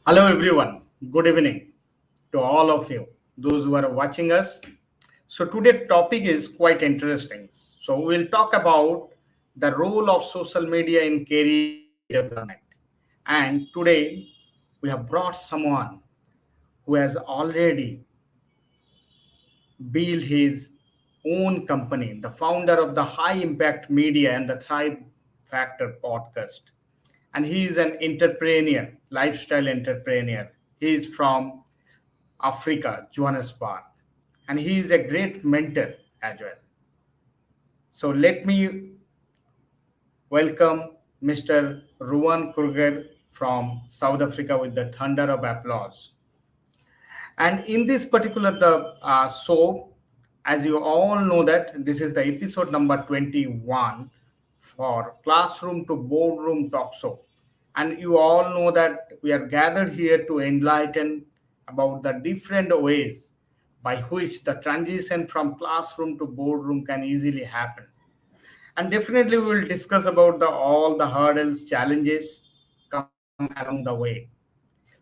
Hello, everyone. Good evening to all of you, those who are watching us. So, today's topic is quite interesting. So, we'll talk about the role of social media in career development. And today, we have brought someone who has already built his own company, the founder of the High Impact Media and the Thrive Factor podcast. And he is an entrepreneur, lifestyle entrepreneur. He is from Africa, Johannesburg, and he is a great mentor as well. So let me welcome Mr. Ruan Kruger from South Africa with the thunder of applause. And in this particular show, as you all know that this is the episode number 21 for Classroom to Boardroom Talk Show. And you all know that we are gathered here to enlighten about the different ways by which the transition from classroom to boardroom can easily happen. And definitely we will discuss about all the hurdles, challenges come along the way.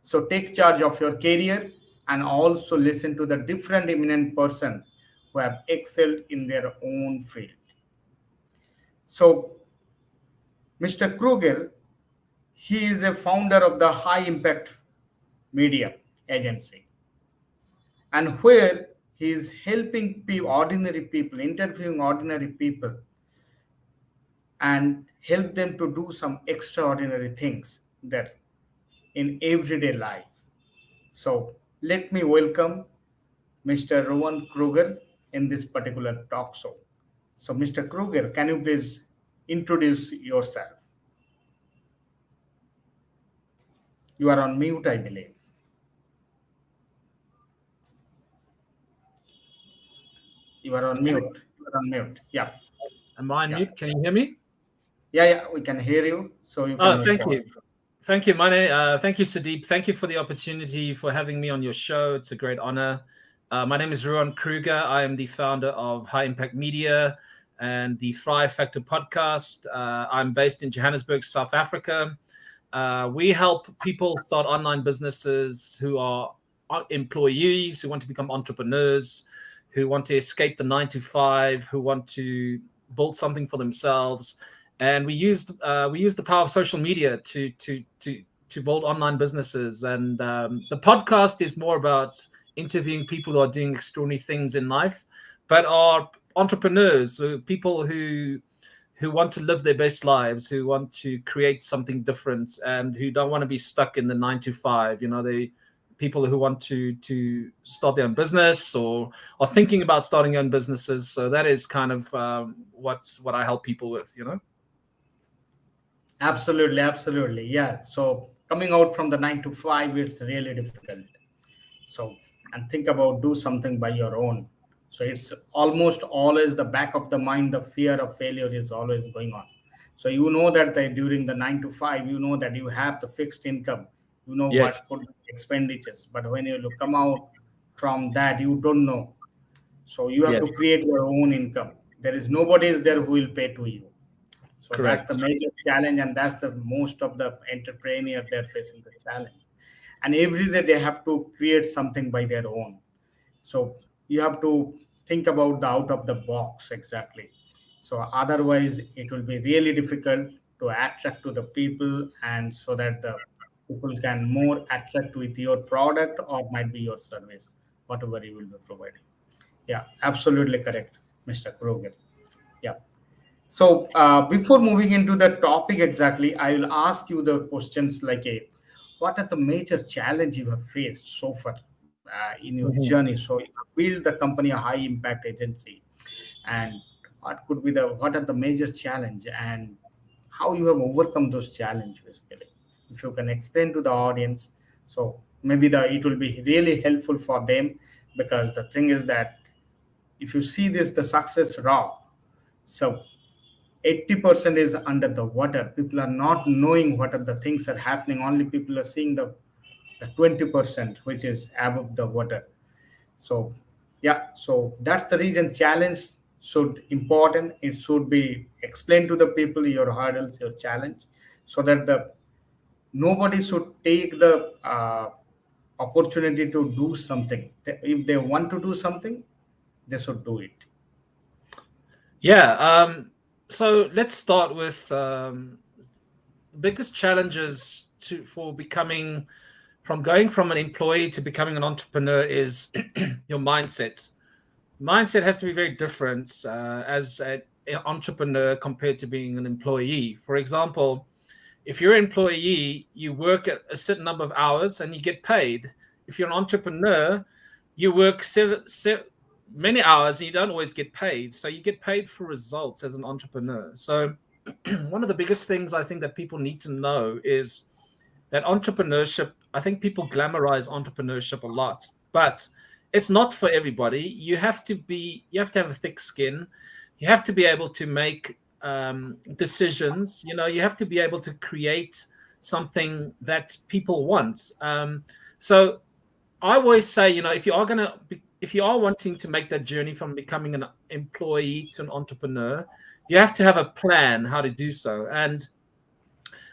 So take charge of your career and also listen to the different eminent persons who have excelled in their own field. So Mr. Kruger, he is a founder of the High Impact Media Agency, and where he is helping ordinary people, interviewing ordinary people, and help them to do some extraordinary things there in everyday life. So let me welcome Mr. Rowan Kruger in this particular talk show. So, Mr. Kruger, can you please introduce yourself? You are on mute, I believe. You are on Can you hear me? mute. You are on mute. Yeah, Am I on yeah, mute? Can you hear me? yeah. We can hear you, so you can Oh, move thank forward. you. Thank you, Mane. Thank you, Sadeep. Thank you for the opportunity for having me on your show. It's a great honor. My name is Ruan Kruger. I am the founder of High Impact Media and the Thrive Factor podcast. I'm based in Johannesburg, South Africa. We help people start online businesses who are employees, who want to become entrepreneurs, who want to escape the 9 to 5, who want to build something for themselves. And we use the power of social media to build online businesses. And the podcast is more about interviewing people who are doing extraordinary things in life, but are entrepreneurs, so people who want to live their best lives, who want to create something different, and who don't want to be stuck in the 9 to 5. They people who want to start their own business or are thinking about starting their own businesses. So that is kind of what I help people with. Absolutely, absolutely. Yeah. So coming out from the 9 to 5, it's really difficult. So, and think about do something by your own. So it's almost always the back of the mind, the fear of failure is always going on. So you know that during the 9 to 5, you know that you have the fixed income, you know Yes. what could be expenditures. But when you come out from that, you don't know. So you have to Yes. create your own income. There is nobody is there who will pay to you. So that's the Correct. major challenge, and that's the most of the entrepreneur they're facing the challenge. And every day they have to create something by their own. So you have to think about the out of the box exactly. So otherwise, it will be really difficult to attract to the people, and so that the people can more attract with your product or might be your service, whatever you will be providing. Yeah, absolutely correct, Mr. Kroger. Yeah. So before moving into the topic exactly, I will ask you the questions like what are the major challenge you have faced so far in your Mhm. journey? So you have built the company a high impact agency, and what are the major challenge and how you have overcome those challenges basically. If you can explain to the audience, so maybe it will be really helpful for them, because the thing is that if you see this the success raw, so 80% is under the water. People are not knowing what are the things are happening. Only people are seeing the 20% which is above the water. So yeah, so that's the reason challenge should important. It should be explained to the people your hurdles, your challenge, so that the nobody should take the opportunity to do something. If they want to do something, they should do it. Yeah. So let's start with biggest challenges for becoming, from going from an employee to becoming an entrepreneur is your mindset. Mindset has to be very different as an entrepreneur compared to being an employee. For example, if you're an employee, you work at a certain number of hours and you get paid. If you're an entrepreneur, you work many hours and you don't always get paid. So you get paid for results as an entrepreneur. So one of the biggest things I think that people need to know is that entrepreneurship, I think people glamorize entrepreneurship a lot, but it's not for everybody. You have to have a thick skin. You have to be able to make decisions. You have to be able to create something that people want. So I always say, if you are wanting to make that journey from becoming an employee to an entrepreneur, you have to have a plan how to do so. And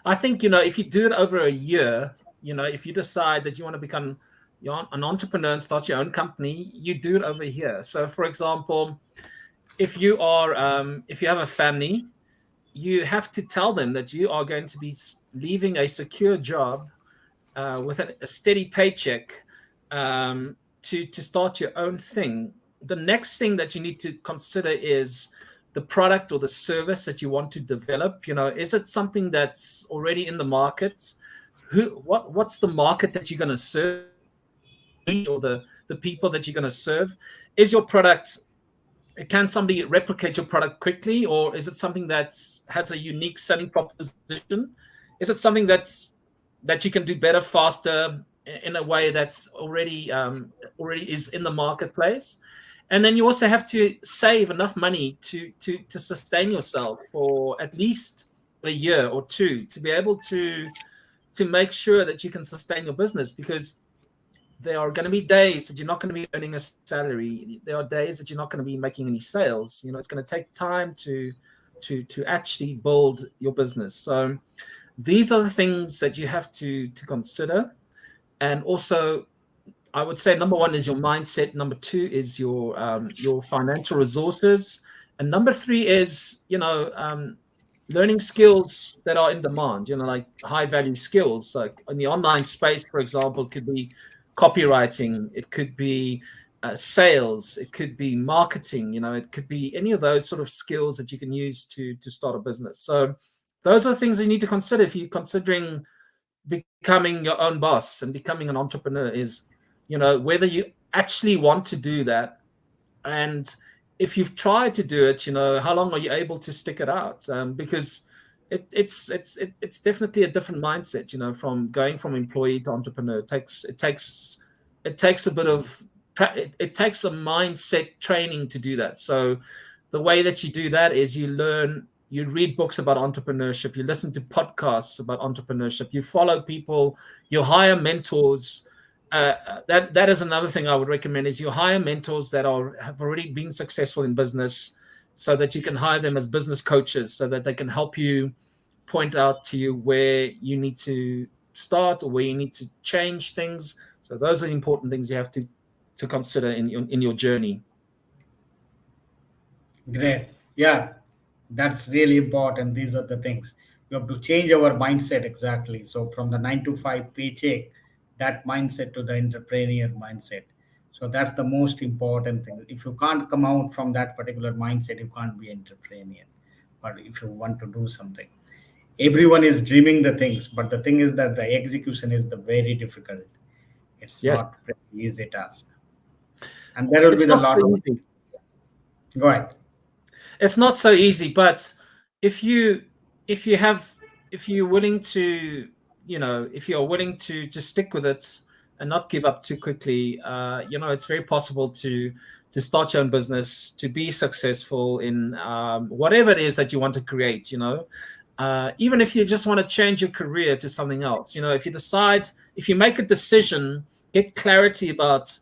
I think, if you do it over a year, if you decide that you want to become an entrepreneur and start your own company, you do it over here. So, for example, if you have a family, you have to tell them that you are going to be leaving a secure job with a steady paycheck to start your own thing. The next thing that you need to consider is the product or the service that you want to develop. Is it something that's already in the market? What's the market that you're going to serve, or the people that you're going to serve? Is your product, can somebody replicate your product quickly, or is it something that has a unique selling proposition? Is it something that you can do better, faster, in a way that's already is in the marketplace? And then you also have to save enough money to sustain yourself for at least a year or two, to be able to make sure that you can sustain your business, because there are going to be days that you're not going to be earning a salary. There are days that you're not going to be making any sales. It's going to take time to actually build your business. So these are the things that you have to consider. And also, I would say number one is your mindset. Number two is your financial resources, and number three is learning skills that are in demand. Like high value skills, like in the online space, for example, could be copywriting, it could be sales, it could be marketing. It could be any of those sort of skills that you can use to start a business. So those are the things you need to consider if you're considering becoming your own boss and becoming an entrepreneur, is whether you actually want to do that, and if you've tried to do it, how long are you able to stick it out? Because it's definitely a different mindset, from going from employee to entrepreneur. It takes a bit of it takes a mindset training to do that. So the way that you do that is you read books about entrepreneurship, you listen to podcasts about entrepreneurship, you follow people, you hire mentors. That is another thing I would recommend, is you hire mentors that have already been successful in business, so that you can hire them as business coaches, so that they can help you point out to you where you need to start or where you need to change things. So those are the important things you have to consider in your journey. Great. Yeah, that's really important. These are the things. You have to change our mindset, exactly. So from the 9 to 5 paycheck, that mindset to the entrepreneur mindset. So that's the most important thing. If you can't come out from that particular mindset, you can't be entrepreneur. But if you want to do something, everyone is dreaming the things, but the thing is that the execution is the very difficult. It's not very easy task. And there will be a lot of things. Go ahead. It's not so easy, but if you're willing to, if you're willing to stick with it and not give up too quickly, it's very possible to start your own business, to be successful in whatever it is that you want to create. Even if you just want to change your career to something else, if you make a decision, get clarity about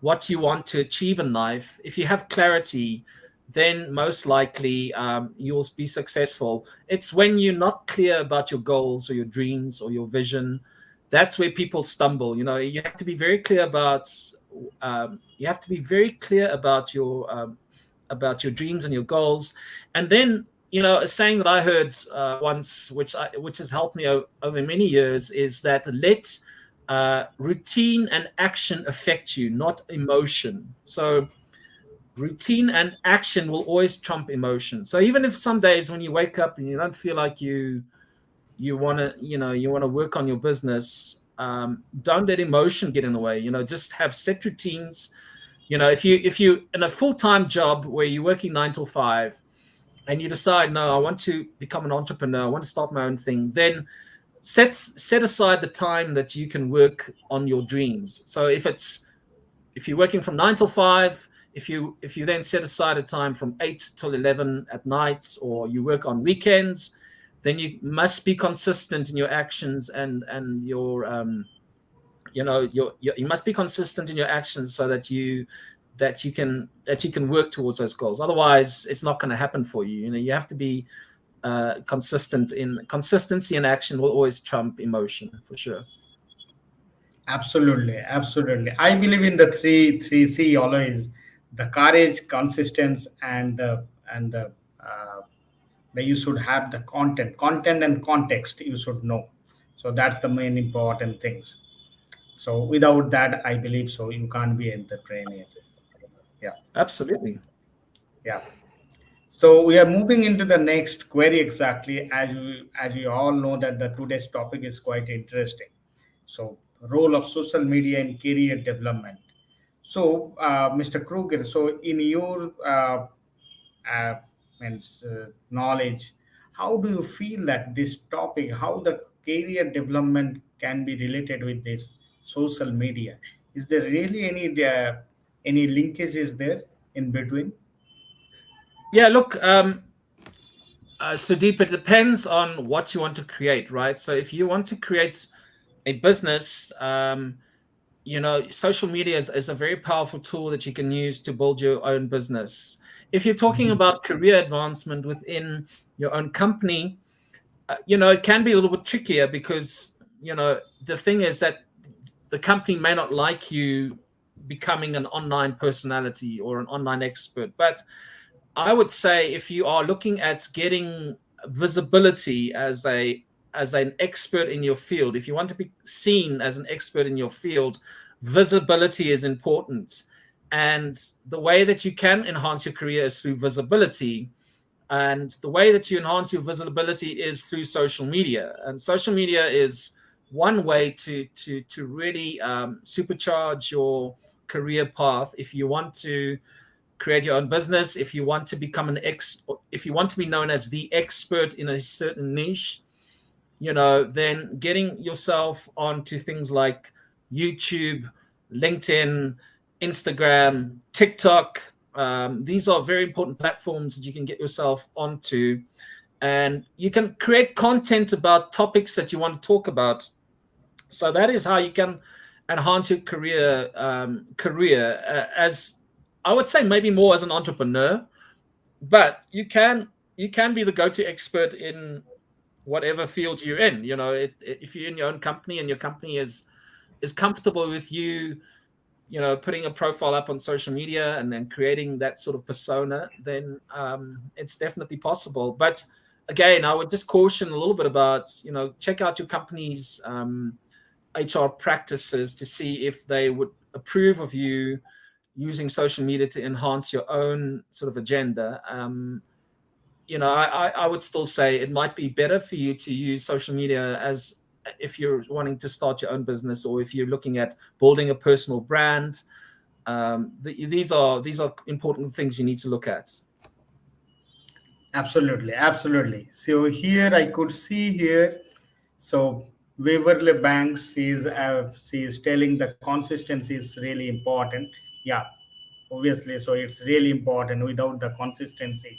what you want to achieve in life. If you have clarity, then most likely you'll be successful. It's when you're not clear about your goals or your dreams or your vision, that's where people stumble. You have to be very clear about about your dreams and your goals. And then, a saying that I heard once, which has helped me over many years, is that let routine and action affect you, not emotion. So routine and action will always trump emotion. So even if some days when you wake up and you don't feel like you want to work on your business, don't let emotion get in the way. Just have set routines. If you in a full-time job where you're working 9 till 5 and you decide, no, I want to become an entrepreneur, I want to start my own thing, then set aside the time that you can work on your dreams. So if you're working from 9 till 5, if you then set aside a time from 8 till 11 at night, or you work on weekends, then you must be consistent in your actions and your you must be consistent in your actions so that you can work towards those goals. Otherwise, it's not going to happen for you. You have to be consistent. Consistency in action will always trump emotion, for sure. Absolutely, absolutely. I believe in the three C always: the courage, consistency, and you should have the content and context. You should know. So that's the main important things. So without that, I believe so you can't be entrepreneur. Yeah, Absolutely. yeah. So we are moving into the next query exactly as you all know that the today's topic is quite interesting. So role of social media in career development. So Mr. Kruger, so in your uh, knowledge, how do you feel that this topic, how the career development can be related with this social media? Is there really any linkages there in between? Yeah, look, Sudeep, it depends on what you want to create, right? So if you want to create a business, social media is a very powerful tool that you can use to build your own business. If you're talking Mhm. about career advancement within your own company, it can be a little bit trickier because, the thing is that the company may not like you becoming an online personality or an online expert. But I would say if you are looking at getting visibility as an expert in your field, if you want to be seen as an expert in your field, visibility is important. And the way that you can enhance your career is through visibility. And the way that you enhance your visibility is through social media. And social media is one way to really supercharge your career path. If you want to create your own business, if you want to become if you want to be known as the expert in a certain niche, then getting yourself onto things like YouTube, LinkedIn, Instagram, TikTok. These are very important platforms that you can get yourself onto, and you can create content about topics that you want to talk about. So that is how you can enhance your career as I would say maybe more as an entrepreneur, but you can be the go-to expert in whatever field you're in. If you're in your own company and your company is comfortable with you, putting a profile up on social media and then creating that sort of persona, then it's definitely possible. But again, I would just caution a little bit about, check out your company's HR practices to see if they would approve of you using social media to enhance your own sort of agenda. I would still say it might be better for you to use social media as if you're wanting to start your own business, or if you're looking at building a personal brand. These are important things you need to look at. Absolutely, absolutely. So here I could see here. So Waverly Banks she is telling the consistency is really important. Yeah, obviously. So it's really important. Without the consistency,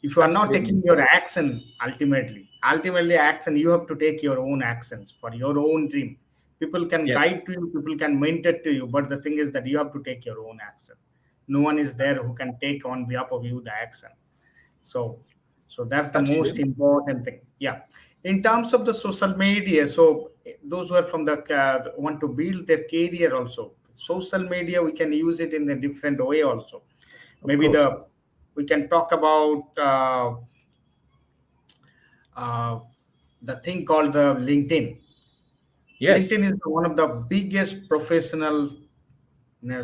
if you are not Absolutely. taking your action, ultimately action, you have to take your own actions for your own dream. People can Yes. guide to you, people can mentor to you, but the thing is that you have to take your own action. no one is there who can take on behalf of you the action. So that's the most Absolutely. important thing. Yeah. In terms of the social media, so those who are from the want to build their career also, social media we can use it in a different way also. Of Maybe course. we can talk about uh, the thing called the LinkedIn. Yes. LinkedIn is one of the biggest professional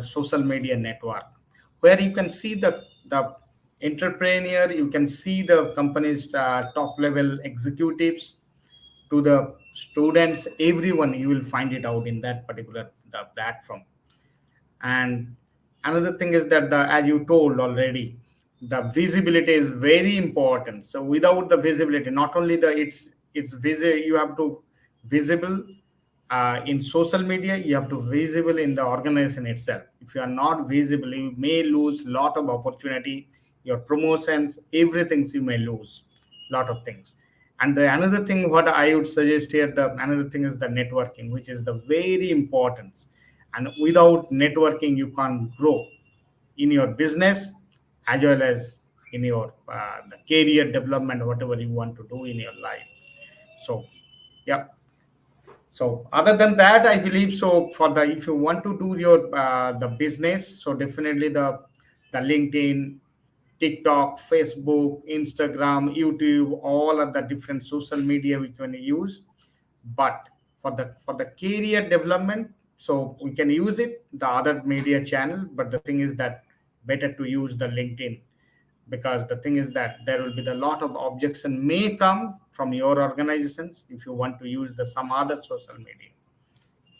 social media network where you can see the entrepreneur, you can see the company's top level executives to the students, everyone you will find it out in that particular the platform. And another thing is that the as you told already, the visibility is very important. So without the visibility, not only the it's visible, you have to visible in social media, you have to visible in the organization itself. If you are not visible, you may lose lot of opportunity, your promotions, everything you may lose lot of things. And the another thing what I would suggest here, the another thing is the networking, which is the very important. And without networking you can't grow in your business as well as in your the career development, whatever you want to do in your life. So yeah. So other than that, I believe so for the if you want to do your the business, so definitely the LinkedIn, TikTok, Facebook, Instagram, YouTube, all of the different social media we can use. But for the career development, so we can use it the other media channel. But the thing is that better to use the LinkedIn, because the thing is that there will be the lot of objection may come from your organizations if you want to use the some other social media.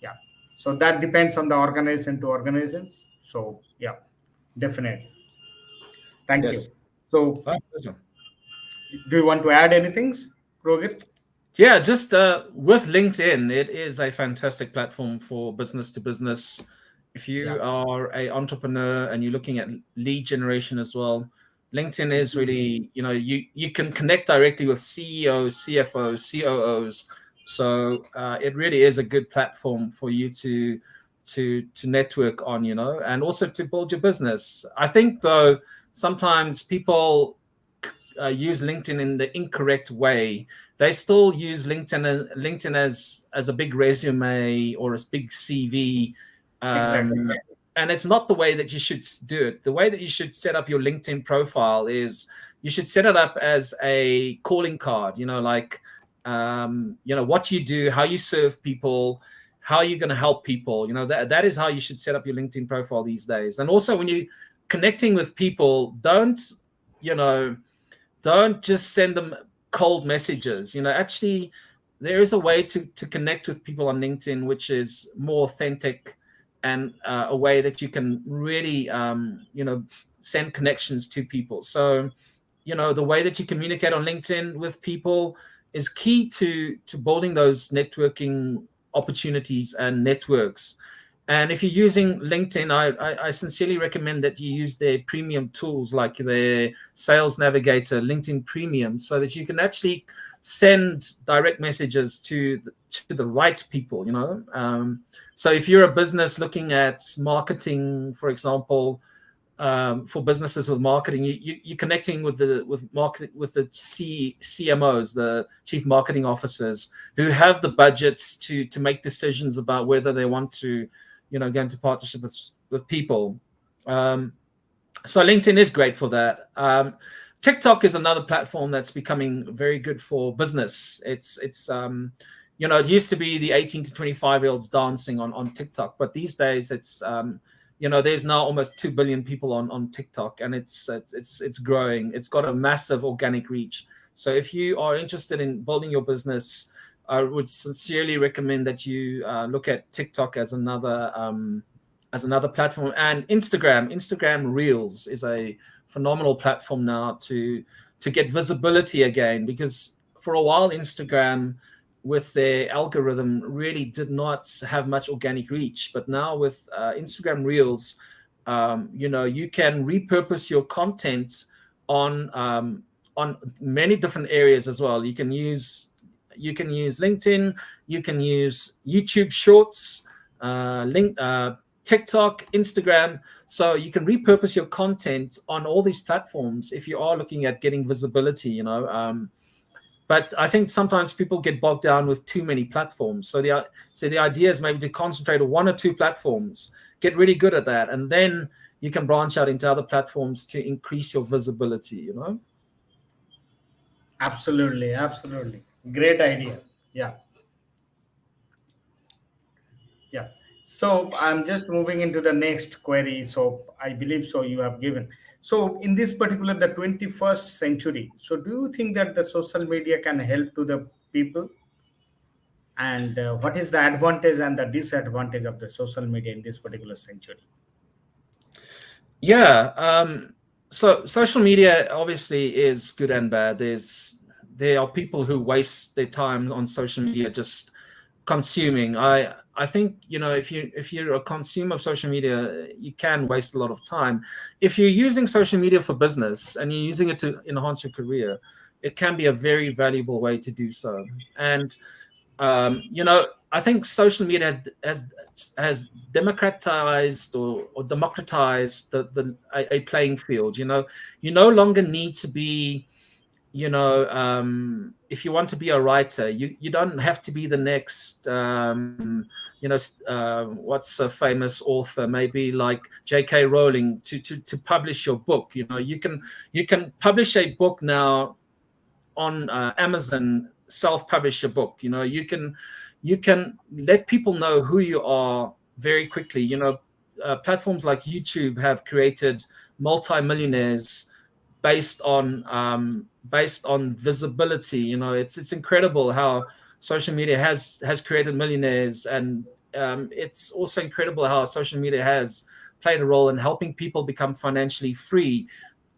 Yeah. So that depends on the organization to organizations. So yeah, definitely. Thank you. Yes. So My pleasure. do you want to add anything, Roger? Yeah, just with LinkedIn, it is a fantastic platform for business to business. If Yeah. you are a entrepreneur and you're looking at lead generation as well, LinkedIn is really, you can connect directly with CEOs, CFOs, COOs. So it really is a good platform for you to network on, and also to build your business. I think though sometimes people use LinkedIn in the incorrect way. They still use LinkedIn as a big resume or a big CV, Exactly. and it's not the way that you should do it. The way that you should set up your LinkedIn profile is you should set it up as a calling card. Like what you do, how you serve people, how you're going to help people. That is how you should set up your LinkedIn profile these days. And also when you connecting with people, you know don't just send them cold messages. Actually there is a way to connect with people on LinkedIn which is more authentic, and a way that you can really send connections to people. So the way that you communicate on LinkedIn with people is key to building those networking opportunities and networks. And if you're using LinkedIn, I sincerely recommend that you use their premium tools like their Sales Navigator, LinkedIn Premium, so that you can actually send direct messages to the right people. So if you're a business looking at marketing, for example, for businesses with marketing, you're connecting with the CMOs, the chief marketing officers, who have the budgets to make decisions about whether they want to go into partnership with people. So LinkedIn is great for that. TikTok is another platform that's becoming very good for business. It's it used to be the 18 to 25-year-olds dancing on TikTok, but these days it's there's now almost 2 billion people on TikTok, and it's growing. It's got a massive organic reach. So if you are interested in building your business, I would sincerely recommend that you look at TikTok as another platform. And Instagram Reels is a phenomenal platform now to get visibility again, because for a while Instagram with their algorithm really did not have much organic reach. But now with Instagram Reels, you can repurpose your content on many different areas as well. You can use LinkedIn, you can use YouTube Shorts, TikTok, Instagram. So you can repurpose your content on all these platforms if you are looking at getting visibility, you know. But I think sometimes people get bogged down with too many platforms. So the idea is maybe to concentrate on one or two platforms, get really good at that, and then you can branch out into other platforms to increase your visibility, you know. Absolutely, absolutely. Great idea. Yeah, yeah. So I'm just moving into the next query. So I believe so you have given. So in this particular, the 21st century, so do you think that the social media can help to the people? And what is the advantage and the disadvantage of the social media in this particular century? Yeah. So social media obviously is good and bad. There are people who waste their time on social media just consuming. I think, you know, if you're a consumer of social media, you can waste a lot of time. If you're using social media for business and you're using it to enhance your career, it can be a very valuable way to do so. And you know, I think social media has democratized or democratized a playing field. You know, you no longer need to be, you know, if you want to be a writer, you don't have to be the next, you know, what's a famous author, maybe like J.K. Rowling, to publish your book. You know, you can publish a book now on Amazon, self-publish your book. You know, you can let people know who you are very quickly. You know, platforms like YouTube have created multimillionaires based on visibility. You know, it's incredible how social media has created millionaires, and it's also incredible how social media has played a role in helping people become financially free.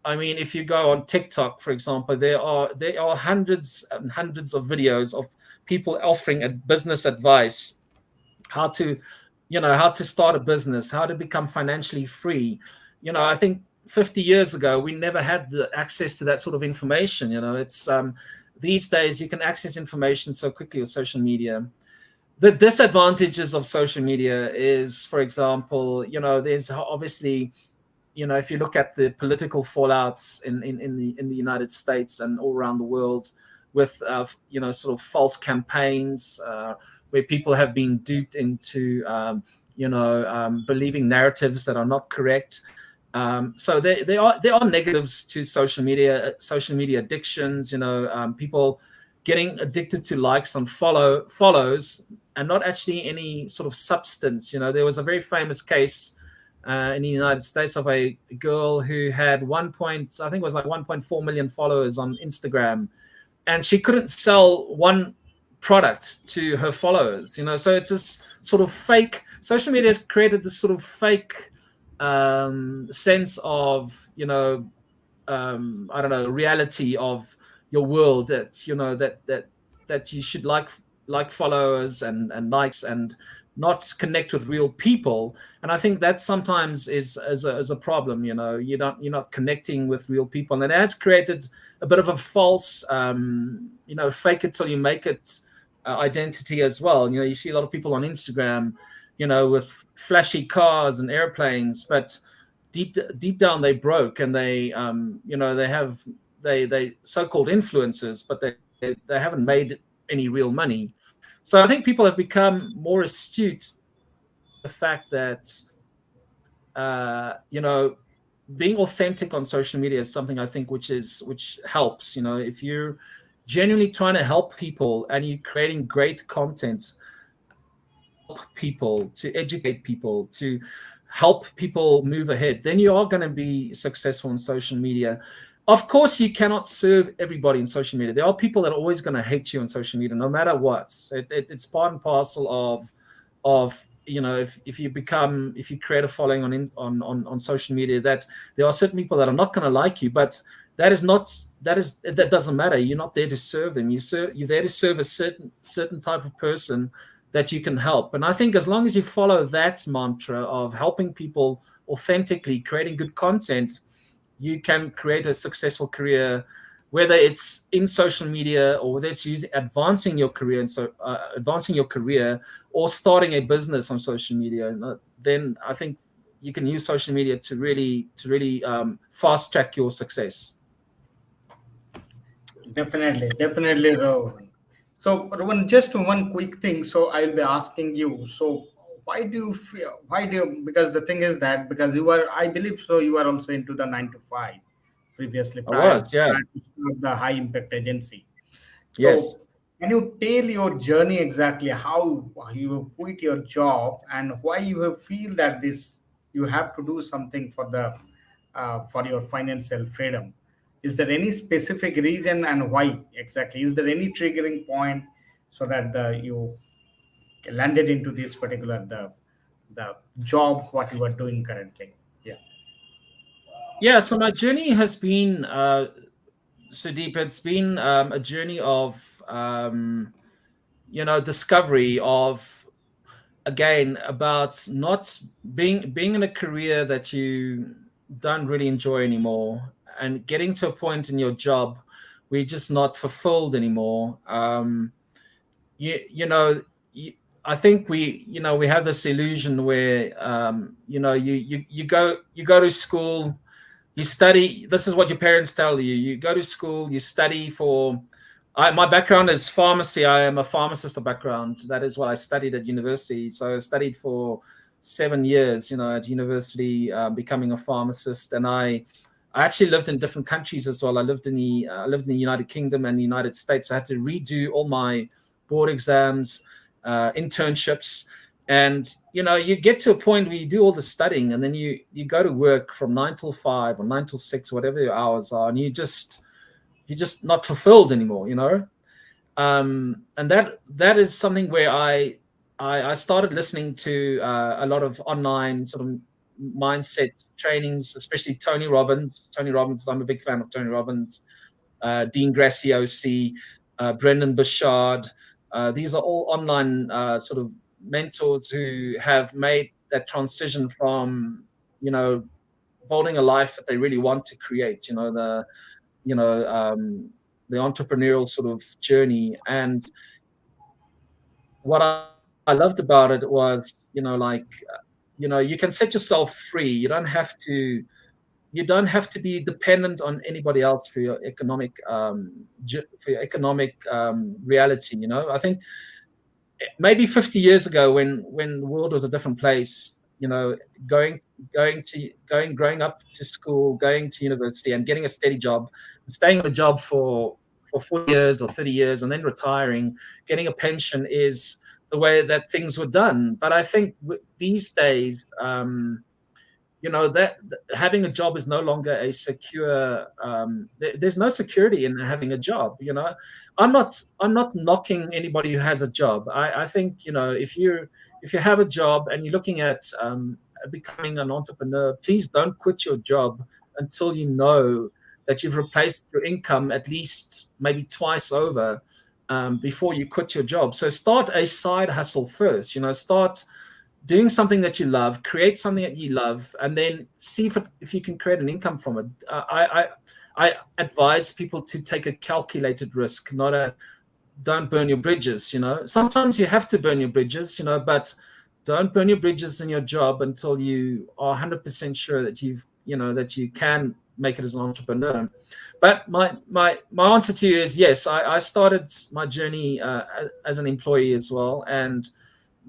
I mean, if you go on TikTok, for example, there are hundreds and hundreds of videos of people offering a business advice, how to, you know, how to start a business, how to become financially free. You know, I think 50 years ago we never had the access to that sort of information. You know, it's these days you can access information so quickly with social media. The disadvantages of social media is, for example, you know, there's obviously, you know, if you look at the political fallouts in the United States and all around the world, with you know, sort of false campaigns where people have been duped into you know, believing narratives that are not correct. So there are negatives to social media addictions. You know, people getting addicted to likes and follows, and not actually any sort of substance. You know, there was a very famous case in the United States of a girl who had I think it was like 1.4 million followers on Instagram, and she couldn't sell one product to her followers. You know, so it's this sort of fake. Social media has created this sort of fake sense of, you know, I don't know, reality of your world, that, you know, that you should like followers and likes and not connect with real people. And I think that sometimes is a problem. You know, you're not connecting with real people, and it has created a bit of a false you know, fake it till you make it identity as well. You know, you see a lot of people on Instagram, you know, with flashy cars and airplanes, but deep down they broke, and they you know, they so-called influencers, but they haven't made any real money. So I think people have become more astute to the fact that you know, being authentic on social media is something, I think, which helps. You know, if you're genuinely trying to help people and you're creating great content, help people, to educate people, to help people move ahead, then you are going to be successful in social media. Of course, you cannot serve everybody in social media. There are people that are always going to hate you on social media, no matter what. It's part and parcel of you know, if you create a following on social media, that there are certain people that are not going to like you, but that doesn't matter. You're not there to serve them. You're there to serve a certain type of person that you can help. And I think as long as you follow that mantra of helping people authentically, creating good content, you can create a successful career, whether it's in social media or whether it's advancing your career, or starting a business on social media. then I think you can use social media to really fast track your success. Definitely, Rohan. So, Rohan, just one quick thing. So, I'll be asking you. So, why do you feel? Why do you? Because the thing is that because you are, I believe so, you are also into the 9 to 5 previously I was, yeah. prior to start the high impact agency. Yes. So, can you tell your journey exactly how you quit your job and why you have feel that this you have to do something for the for your financial freedom? Is there any specific reason and why exactly? Is there any triggering point so that the you landed into this particular the job what you are doing currently? Yeah. Yeah, so my journey has been Sudeep, it's been a journey of discovery of, again, about not being in a career that you don't really enjoy anymore, and getting to a point in your job where you're just not fulfilled anymore. You you know you, I think we have this illusion where you go to school, you study. This is what your parents tell you. You go to school, you study for. My background is pharmacy. I am a pharmacist of background. That is what I studied at university. So I studied for 7 years, at university, becoming a pharmacist. And I actually lived in different countries as well. I lived in the United Kingdom and the United States. I had to redo all my board exams, internships, and you get to a point where you do all the studying, and then you go to work from 9 till 5 or 9 till 6, whatever your hours are, and you're just not fulfilled anymore. And that is something where I started listening to a lot of online sort of mindset trainings, especially Tony Robbins. I'm a big fan of Tony Robbins, Dean Graziosi, Brendan Burchard. These are all online sort of mentors who have made that transition from building a life that they really want to create. You know the entrepreneurial sort of journey. And what I loved about it was, you can set yourself free. You don't have to be dependent on anybody else for your economic reality. I think maybe 50 years ago, when the world was a different place, going growing up to school, going to university, and getting a steady job, staying on a job for 40 years or 30 years, and then retiring, getting a pension is the way that things were done. But I think these days, that having a job is no longer a secure. There's no security in having a job. I'm not knocking anybody who has a job. I think if you have a job and you're looking at becoming an entrepreneur, please don't quit your job until you know that you've replaced your income at least maybe twice over, before you quit your job. So start a side hustle first. Start doing something that you love, create something that you love, and then see if you can create an income from it. I advise people to take a calculated risk, don't burn your bridges. Sometimes you have to burn your bridges, but don't burn your bridges in your job until you are 100% sure that that you can make it as an entrepreneur. But my answer to you is yes. I started my journey as an employee as well, and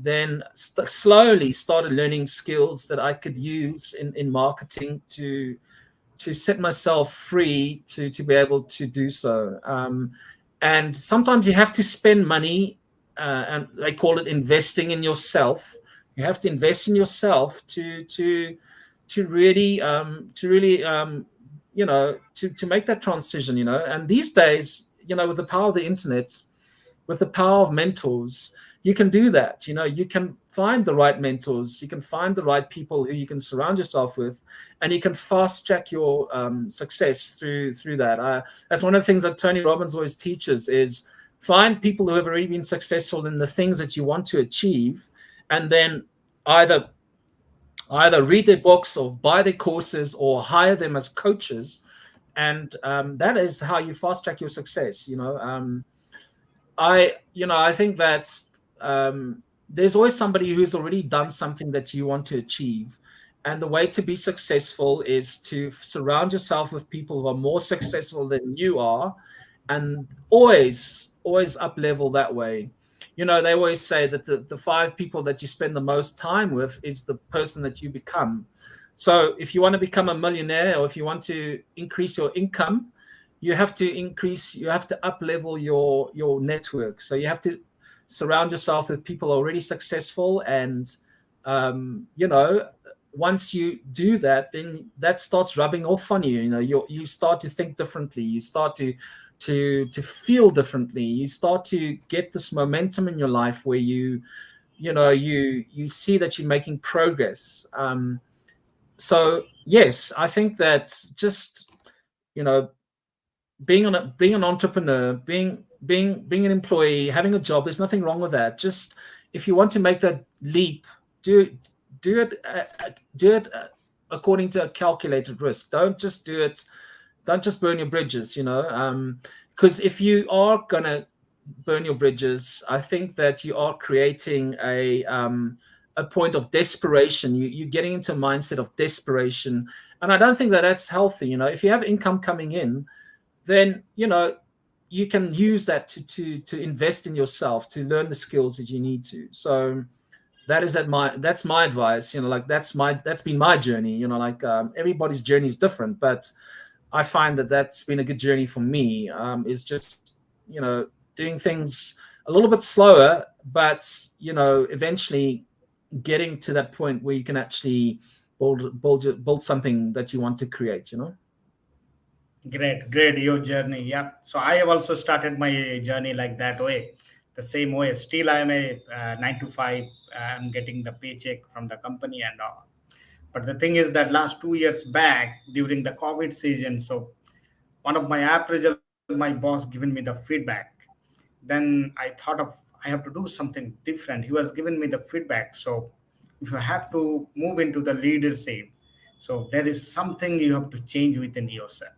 then slowly started learning skills that I could use in marketing to set myself free to be able to do so. And sometimes you have to spend money, and they call it investing in yourself. You have to invest in yourself to really to make that transition. And these days, with the power of the internet, with the power of mentors, you can do that. You can find the right mentors, you can find the right people who you can surround yourself with, and you can fast track your success through that. That's one of the things that Tony Robbins always teaches, is find people who have already been successful in the things that you want to achieve, and then either read their books or buy their courses or hire them as coaches. And that is how you fast track your success. I think that there's always somebody who's already done something that you want to achieve. And the way to be successful is to surround yourself with people who are more successful than you are, and always up level that way. You know, they always say that the 5 people that you spend the most time with is the person that you become. So if you want to become a millionaire, or if you want to increase your income, you have to up level your network. So you have to surround yourself with people already successful. And you know, once you do that, then that starts rubbing off on you. You know, you start to think differently, you start to feel differently, you start to get this momentum in your life where you see that you're making progress. So yes, I think that just, you know, being an entrepreneur, being an employee, having a job, there's nothing wrong with that. Just if you want to make that leap, do it according to a calculated risk. Don't just burn your bridges, you know. Because if you are gonna burn your bridges, I think that you are creating a point of desperation. You're getting into a mindset of desperation, and I don't think that that's healthy. You know, if you have income coming in, then you know you can use that to invest in yourself, to learn the skills that you need to. So that's my advice. You know, like that's been my journey. You know, like everybody's journey is different, but I find that that's been a good journey for me. Is just, you know, doing things a little bit slower, but you know, eventually getting to that point where you can actually build something that you want to create. You know. Great, your journey. Yeah. So I have also started my journey like that way, the same way. Still, I am a 9 to 5. I'm getting the paycheck from the company and all. But the thing is that last 2 years back during the COVID season, so one of my appraisal, my boss given me the feedback. Then I thought of I have to do something different. He was giving me the feedback. So if you have to move into the leadership, so there is something you have to change within yourself.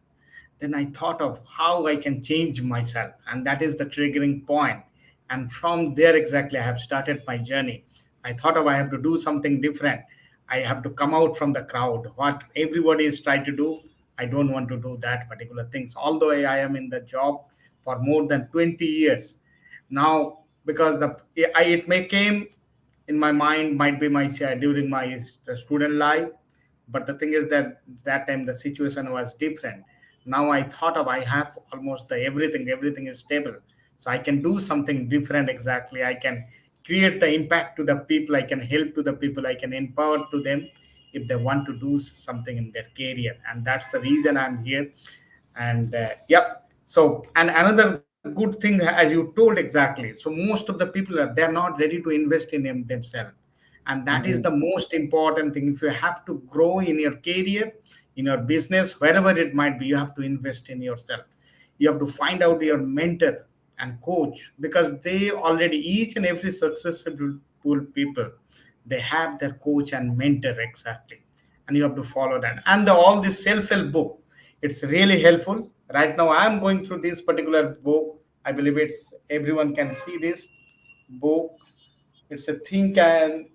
Then I thought of how I can change myself, and that is the triggering point. And from there, exactly, I have started my journey. I thought of I have to do something different. I have to come out from the crowd. What everybody is trying to do, I don't want to do that particular things. Although I am in the job for more than 20 years now, because it may came in my mind, might be my during my student life, but the thing is that that time the situation was different. Now I thought of I have almost everything is stable, so I can do something different. Exactly, I can create the impact to the people, I can help to the people, I can empower to them if they want to do something in their career, and that's the reason I'm here. And yep. So, and another good thing, as you told exactly, so most of the people they're not ready to invest in themselves, and that is Mhm. the most important thing. If you have to grow in your career, in your business, wherever it might be, you have to invest in yourself. You have to find out your mentor and coach, because they already, each and every successful people, they have their coach and mentor exactly, and you have to follow that. And all this self-help book, it's really helpful. Right now I am going through this particular book. I believe it's everyone can see this book. It's a Think and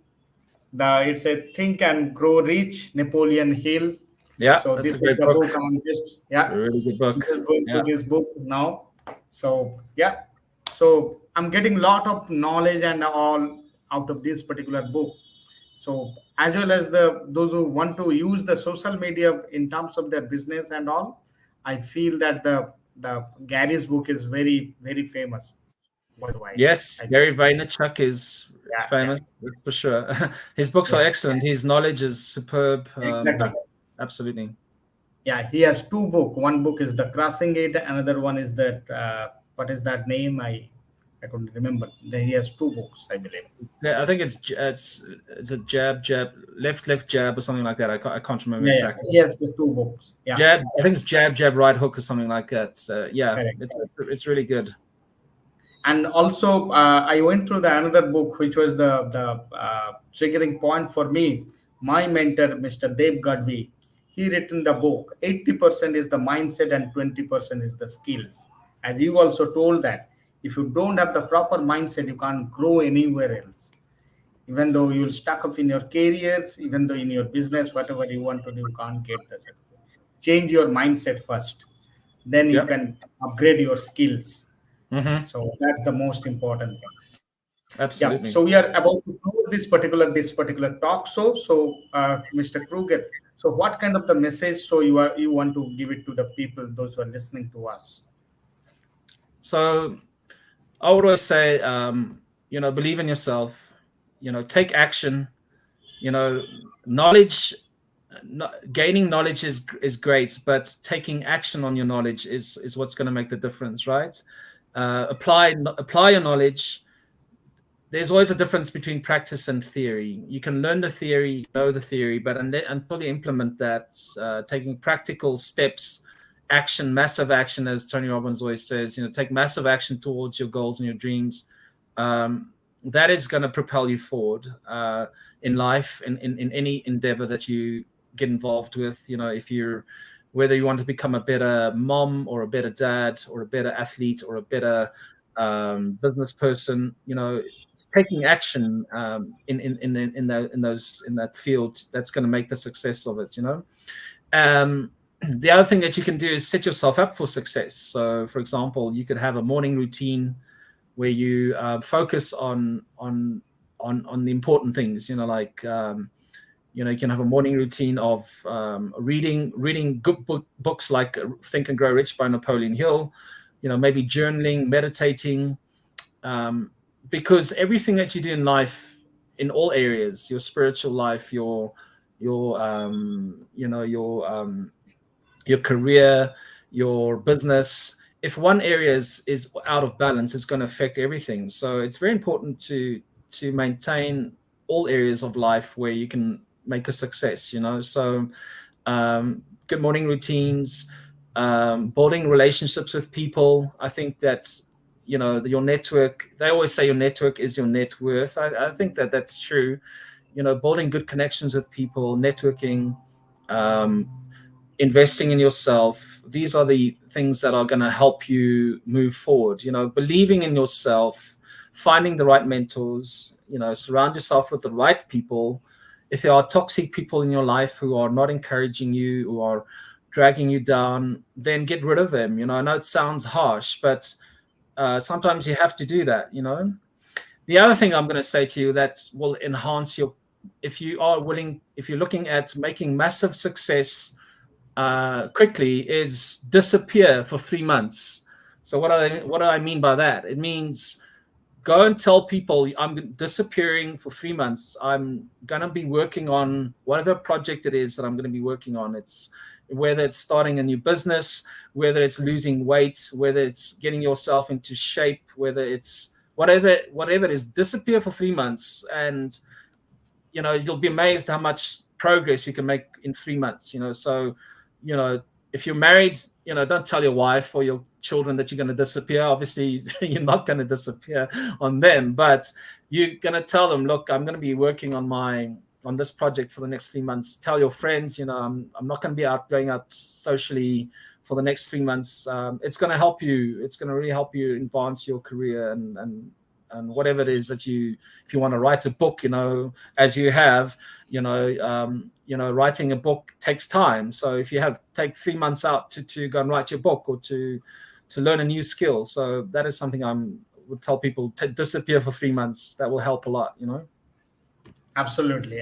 Grow Rich, Napoleon Hill. Yeah, So that's this a is great the book. book I'm just, A yeah, really good I'm book. just going Yeah. through this book now. So yeah, so I'm getting a lot of knowledge and all out of this particular book. So as well as those who want to use the social media in terms of their business and all, I feel that the Gary's book is very famous worldwide. I Yes, believe. Gary Vaynerchuk is Yeah, yeah, famous for sure. His books are yeah, excellent. His knowledge is superb. exactly. Absolutely. Yeah, he has two book. One book is the Crossing It. Another one is that what is that name? I couldn't remember. He has two books, I believe. Yeah, I think it's a jab, left, jab, or something like that. I can't remember Yeah, yeah. exactly. He has the two books. Yeah, Jab, I yeah, think it's jab, right hook, or something like that. So yeah, correct. it's really good. And also, I went through the another book, which was the triggering point for me. My mentor, Mr. Dave Gadvi, he written the book. 80% is the mindset and 20% is the skills. As you also told that if you don't have the proper mindset, you can't grow anywhere else. Even though you'll stuck up in your careers, even though in your business, whatever you want to do, you can't get the success. Change your mindset first. Then you Yep. can upgrade your skills. Mm-hmm. So that's the most important thing. Yeah. So we Absolutely. are about to close this particular talk show. So, Mr. Kruger, so what kind of the message so you want to give it to the people, those who are listening to us? So I would always say, believe in yourself, take action, knowledge, gaining knowledge is great, but taking action on your knowledge is what's going to make the difference, right? Apply your knowledge. There's always a difference between practice and theory. You can learn the theory, know the theory, but until you implement that, taking practical steps, action, massive action, as Tony Robbins always says, take massive action towards your goals and your dreams. That is going to propel you forward in life, in any endeavor that you get involved with. Whether you want to become a better mom or a better dad or a better athlete or a better business person, taking action in that field, that's going to make the success of it. The other thing that you can do is set yourself up for success. So, for example, you could have a morning routine where you focus on the important things. You can have a morning routine of reading good books like Think and Grow Rich by Napoleon Hill. Maybe journaling, meditating, because everything that you do in life, in all areas, your spiritual life, your career, your business, if one area is out of balance, it's going to affect everything. So it's very important to maintain all areas of life where you can make a success. So good morning routines, building relationships with people. I think that your network, they always say your network is your net worth. I think that that's true. Building good connections with people, networking, investing in yourself, these are the things that are going to help you move forward. Believing in yourself, finding the right mentors, surround yourself with the right people. If there are toxic people in your life who are not encouraging you, who are dragging you down, then get rid of them. I know it sounds harsh, but sometimes you have to do that. The other thing I'm going to say to you that will enhance if you're looking at making massive success quickly, is disappear for 3 months. So what do I mean by that? It means go and tell people, I'm disappearing for 3 months. I'm going to be working on whatever project it is that I'm going to be working on. It's whether it's starting a new business, whether it's losing weight, whether it's getting yourself into shape, whether it's whatever it is, disappear for 3 months. And, you'll be amazed how much progress you can make in 3 months. So, if you're married, don't tell your wife or your children that you're going to disappear. Obviously, you're not going to disappear on them, but you're going to tell them, look, I'm going to be working on this project for the next 3 months. Tell your friends, I'm not going to be going out socially for the next 3 months. It's going to help you. It's going to really help you advance your career and whatever it is that if you want to write a book, as you have, writing a book takes time. So if you take 3 months out to go and write your book or to learn a new skill. So that is something I would tell people, to disappear for 3 months. That will help a lot, Absolutely.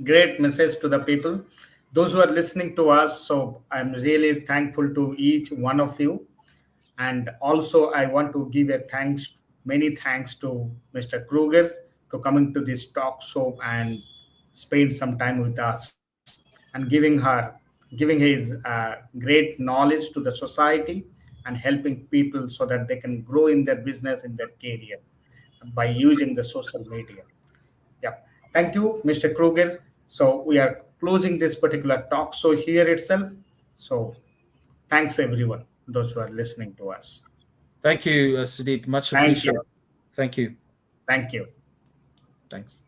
Great message to the people, those who are listening to us. So I'm really thankful to each one of you. And also I want to give many thanks to Mr. Kruger to coming to this talk show and spend some time with us and giving his great knowledge to the society and helping people so that they can grow in their business, in their career by using the social media. Yeah. Thank you, Mr. Kruger. So we are closing this particular talk show here itself. So thanks everyone, those who are listening to us. Thank you, Sudeep. Much Thank appreciated. you. Thank you. Thank you. Thanks.